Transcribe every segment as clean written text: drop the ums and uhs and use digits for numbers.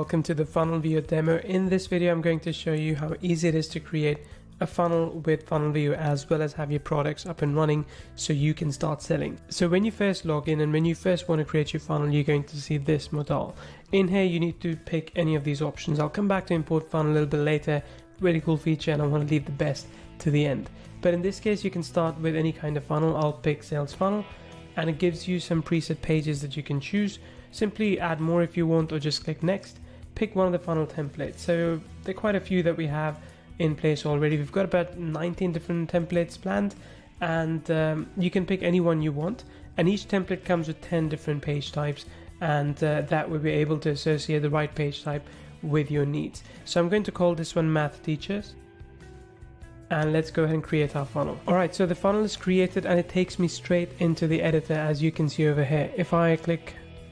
welcome to the Funnelvio demo. In this video, I'm going to show you how easy it is to create a funnel with Funnelvio as well as have your products up and running so you can start selling. So when you first log in and when you first want to create your funnel, you're going to see this modal. In here, you need to pick any of these options. I'll come back to import funnel a little bit later. Really cool feature, and I want to leave the best to the end. But in this case, you can start with any kind of funnel. I'll pick sales funnel, and it gives you some preset pages that you can choose. Simply add more if you want, or just click next. Pick one of the funnel templates. So there are quite a few that we have in place already. We've got about 19 different templates planned, and you can pick any one you want. And each template comes with 10 different page types, and that will be able to associate the right page type with your needs. So I'm going to call this one Math Teachers. And let's go ahead and create our funnel. All right, so the funnel is created and it takes me straight into the editor, as you can see over here. If I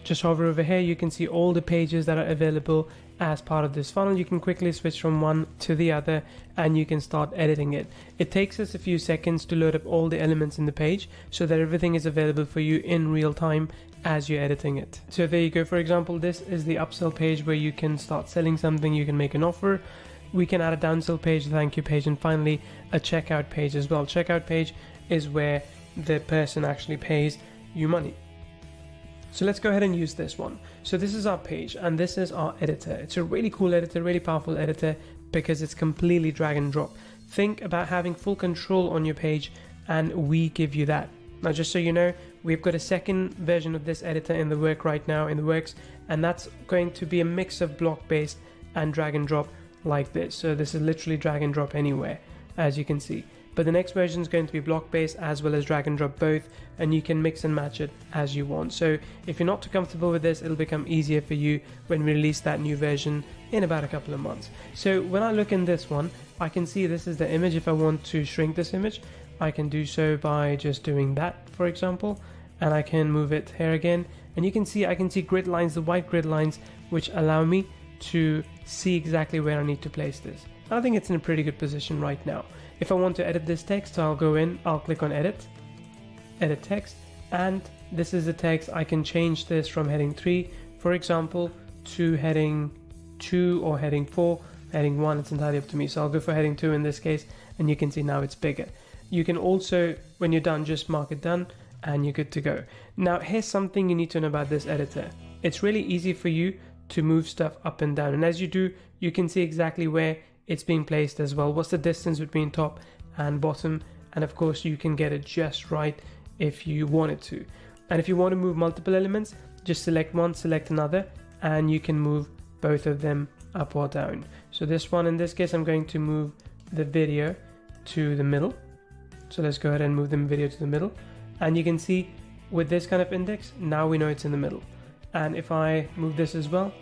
just hover over here, you can see all the pages that are available as part of this funnel. You can quickly switch from one to the other and you can start editing it. It takes us a few seconds to load up all the elements in the page so that everything is available for you in real time as you're editing it. So there you go. For example, this is the upsell page where you can start selling something. You can make an offer. We can add a downsell page, a thank you page, and finally a checkout page as well. Checkout page is where the person actually pays you money. So let's go ahead and use this one. So this is our page and this is our editor. It's a really cool editor, really powerful editor because it's completely drag and drop. Think about having full control on your page and we give you that. Now, just so you know, we've got a second version of this editor in the works right now, and that's going to be a mix of block-based and drag and drop like this. So this is literally drag and drop anywhere, as you can see. But the next version is going to be block-based as well as drag and drop both, and you can mix and match it as you want. So if you're not too comfortable with this, it'll become easier for you when we release that new version in about a couple of months. So when I look in this one, I can see this is the image. If I want to shrink this image, I can do so by just doing that, for example, and I can move it here again. And you can see, I can see grid lines, the white grid lines, which allow me to see exactly where I need to place this. I think it's in a pretty good position right now. If I want to edit this text, I'll go in, I'll click on edit text, and this is the text. I can change this from heading 3, for example, to heading 2 or heading 4, heading 1, it's entirely up to me. So I'll go for heading 2 in this case, and you can see now it's bigger. You can also, when you're done, just mark it done and you're good to go. Now, here's something you need to know about this editor. It's really easy for you to move stuff up and down, and as you do, you can see exactly where it's being placed as well. What's the distance between top and bottom? And of course, you can get it just right if you wanted to. And if you want to move multiple elements, just select one, select another, and you can move both of them up or down. So this one, in this case, I'm going to move the video to the middle. So let's go ahead and move the video to the middle. And you can see with this kind of index, now we know it's in the middle. And if I move this as well,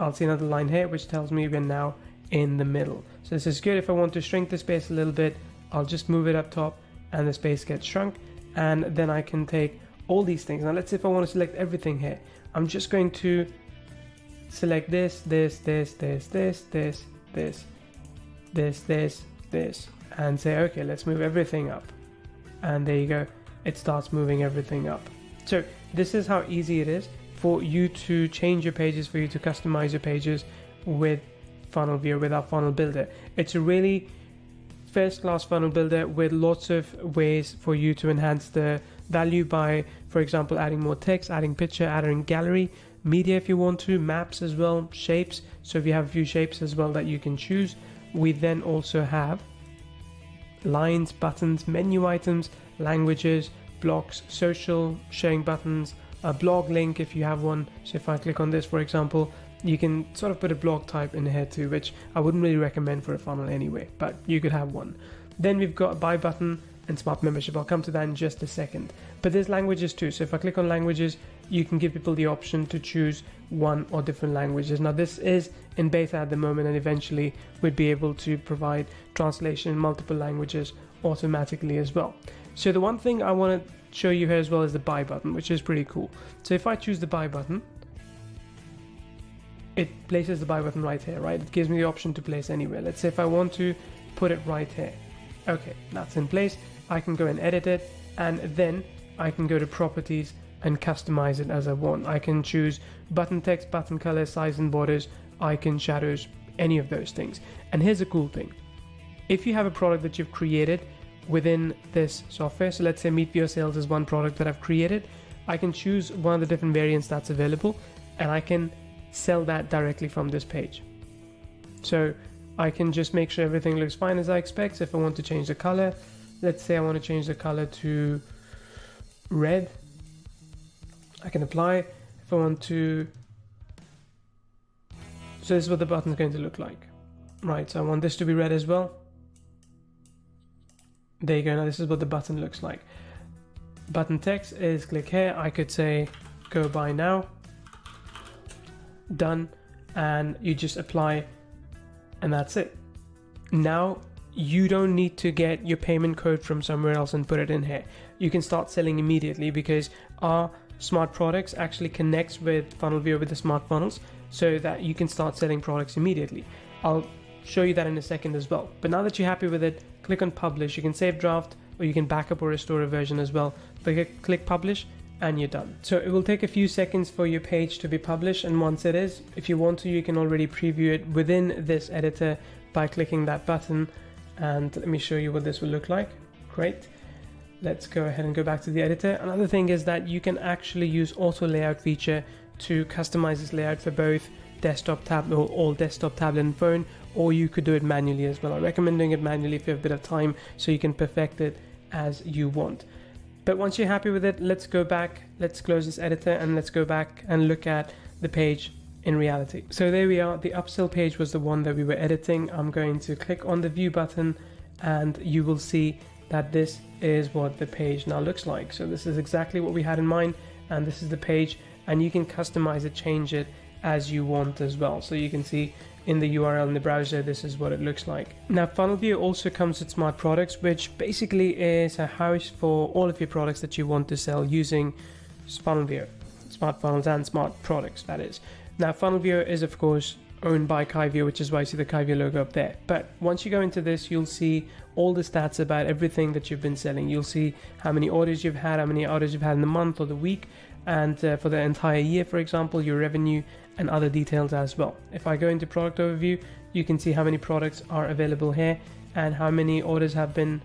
I'll see another line here which tells me we're now in the middle. So this is good. If I want to shrink the space a little bit, I'll just move it up top and the space gets shrunk, and then I can take all these things. Now let's say if I want to select everything here, I'm just going to select this, and say okay, let's move everything up, and there you go, it starts moving everything up. So this is how easy it is for you to change your pages, for you to customize your pages with Funnelvio, with our funnel builder. It's a really first-class funnel builder with lots of ways for you to enhance the value by, for example, adding more text, adding picture, adding gallery, media if you want to, maps as well, shapes. So if you have a few shapes as well that you can choose. We then also have lines, buttons, menu items, languages, blocks, social, sharing buttons, a blog link if you have one. So if I click on this, for example, you can sort of put a blog type in here too, which I wouldn't really recommend for a funnel anyway, but you could have one. Then we've got a buy button and smart membership. I'll come to that in just a second. But there's languages too. So if I click on languages, you can give people the option to choose one or different languages. Now this is in beta at the moment, and eventually we'd be able to provide translation in multiple languages automatically as well. So the one thing I want to show you here as well is the buy button, which is pretty cool. So if I choose the buy button, it places the buy button right here, right? It gives me the option to place anywhere. Let's say if I want to put it right here. Okay, that's in place. I can go and edit it, and then I can go to properties and customize it as I want. I can choose button text, button color, size and borders, icon, shadows, any of those things. And here's a cool thing. If you have a product that you've created within this software, so let's say Funnelvio Sales is one product that I've created, I can choose one of the different variants that's available and I can sell that directly from this page. So I can just make sure everything looks fine as I expect. If I want to change the color, let's say I want to change the color to red, I can apply. If I want to, so this is what the button is going to look like, right? So I want this to be red as well. There you go. Now this is what the button looks like. Button text is click here. I could say go buy now, done, and you just apply, and that's it. Now you don't need to get your payment code from somewhere else and put it in here. You can start selling immediately because our smart products actually connects with Funnelvio with the smart funnels so that you can start selling products immediately. I'll show you that in a second as well. But now that you're happy with it, click on publish. You can save draft or you can backup or restore a version as well. Click publish and you're done. So it will take a few seconds for your page to be published, and once it is, if you want to, you can already preview it within this editor by clicking that button. And let me show you what this will look like. Great. Let's go ahead and go back to the editor. Another thing is that you can actually use auto layout feature to customize this layout for both desktop, tablet, or all desktop, tablet and phone, or you could do it manually as well. I recommend doing it manually if you have a bit of time so you can perfect it as you want. But once you're happy with it, let's go back, let's close this editor and let's go back and look at the page in reality. So there we are. The upsell page was the one that we were editing. I'm going to click on the view button and you will see that this is what the page now looks like. So this is exactly what we had in mind, and this is the page, and you can customize it, change it as you want as well. So you can see in the URL in the browser, this is what it looks like. Now Funnelvio also comes with smart products, which basically is a house for all of your products that you want to sell using Funnelvio, smart funnels and smart products, that is. Now Funnelvio is of course owned by Kyvio, which is why you see the Kyvio logo up there. But once you go into this, you'll see all the stats about everything that you've been selling. You'll see how many orders you've had, how many orders you've had in the month or the week, and for the entire year, for example, your revenue and other details as well. If I go into product overview, you can see how many products are available here and how many orders have been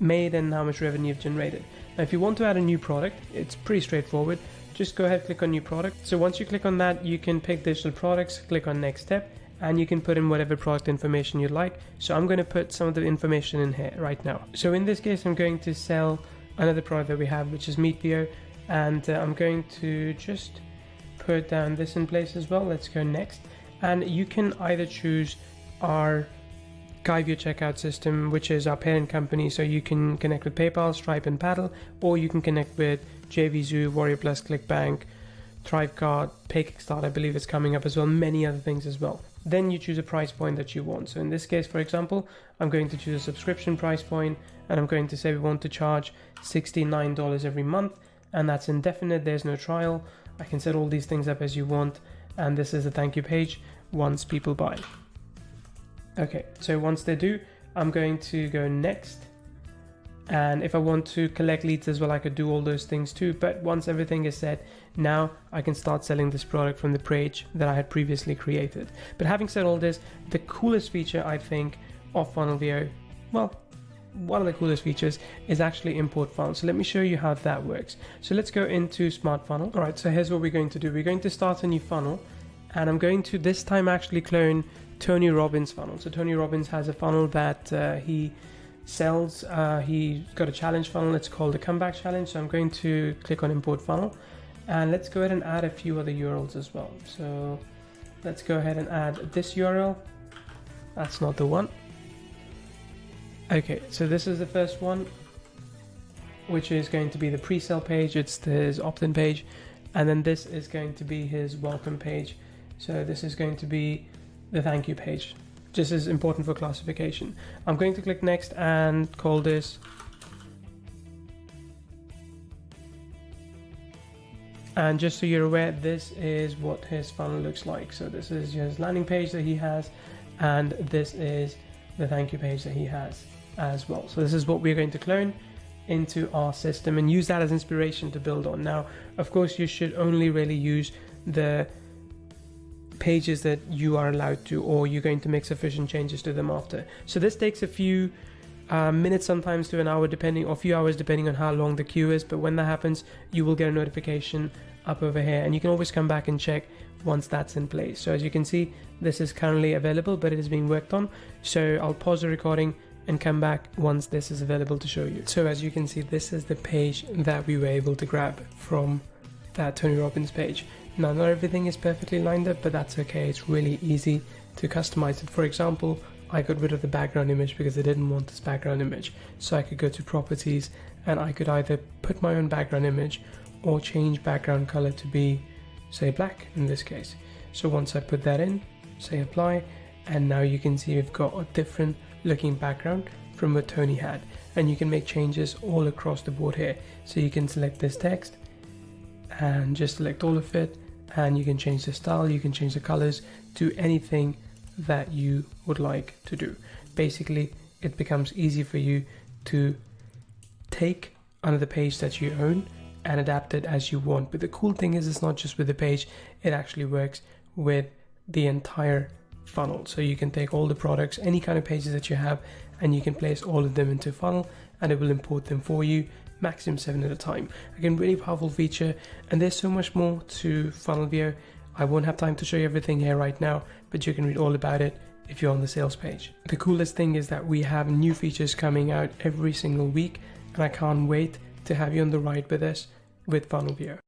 made and how much revenue you've generated. Now, if you want to add a new product, it's pretty straightforward. Just go ahead, click on new product. So once you click on that, you can pick digital products, click on next step, and you can put in whatever product information you'd like. So I'm going to put some of the information in here right now. So in this case, I'm going to sell another product that we have, which is Funnelvio, and I'm going to just put down this in place as well. Let's go next. And you can either choose our Kyvio checkout system, which is our parent company, so you can connect with PayPal, Stripe and Paddle, or you can connect with JVZoo, Warrior Plus, ClickBank, Thrivecart, PayKickstart, I believe it's coming up as well, many other things as well. Then you choose a price point that you want. So in this case, for example, I'm going to choose a subscription price point, and I'm going to say we want to charge $69 every month, and that's indefinite, there's no trial. I can set all these things up as you want, and this is the thank you page once people buy. Okay, so once they do, I'm going to go next. And if I want to collect leads as well, I could do all those things too. But once everything is set, now I can start selling this product from the page that I had previously created. But having said all this, the coolest feature I think of Funnelvio, well, one of the coolest features is actually import funnels. So let me show you how that works. So let's go into smart funnel. All right, so here's what we're going to do. We're going to start a new funnel, and I'm going to this time actually clone Tony Robbins' funnel. So Tony Robbins has a funnel that he sells. He's got a challenge funnel. It's called the comeback challenge. So I'm going to click on import funnel, and let's go ahead and add a few other URLs as well. So let's go ahead and add this URL. That's not the one. Okay, so this is the first one, which is going to be the pre-sale page. It's his opt-in page, and then this is going to be his welcome page. So this is going to be the thank you page. This is important for classification. I'm going to click next and call this and just so you're aware, this is what his funnel looks like. So this is his landing page that he has, and this is the thank you page that he has as well. So this is what we're going to clone, into our system and use that as inspiration to build on. Now, of course, you should only really use the pages that you are allowed to, or you're going to make sufficient changes to them after. So this takes a few minutes, sometimes to an hour, depending, or a few hours depending on how long the queue is. But when that happens, you will get a notification up over here, and you can always come back and check once that's in place. So as you can see, this is currently available, but it is being worked on. So I'll pause the recording and come back once this is available to show you. So as you can see, this is the page that we were able to grab from that Tony Robbins page. Now, not everything is perfectly lined up, but that's okay. It's really easy to customize it. For example, I got rid of the background image because I didn't want this background image. So I could go to properties and I could either put my own background image or change background color to be, say, black in this case. So once I put that in, say apply, and now you can see we've got a different looking background from what Tony had. And you can make changes all across the board here. So you can select this text and just select all of it, and you can change the style, you can change the colors to anything that you would like to do. Basically, it becomes easy for you to take another page that you own and adapt it as you want. But the cool thing is, it's not just with the page, it actually works with the entire funnel. So you can take all the products, any kind of pages that you have, and you can place all of them into funnel, and it will import them for you, maximum 7 at a time. Again, really powerful feature, and there's so much more to Funnelvio. I won't have time to show you everything here right now, but you can read all about it if you're on the sales page. The coolest thing is that we have new features coming out every single week, and I can't wait to have you on the ride with us with Funnelvio.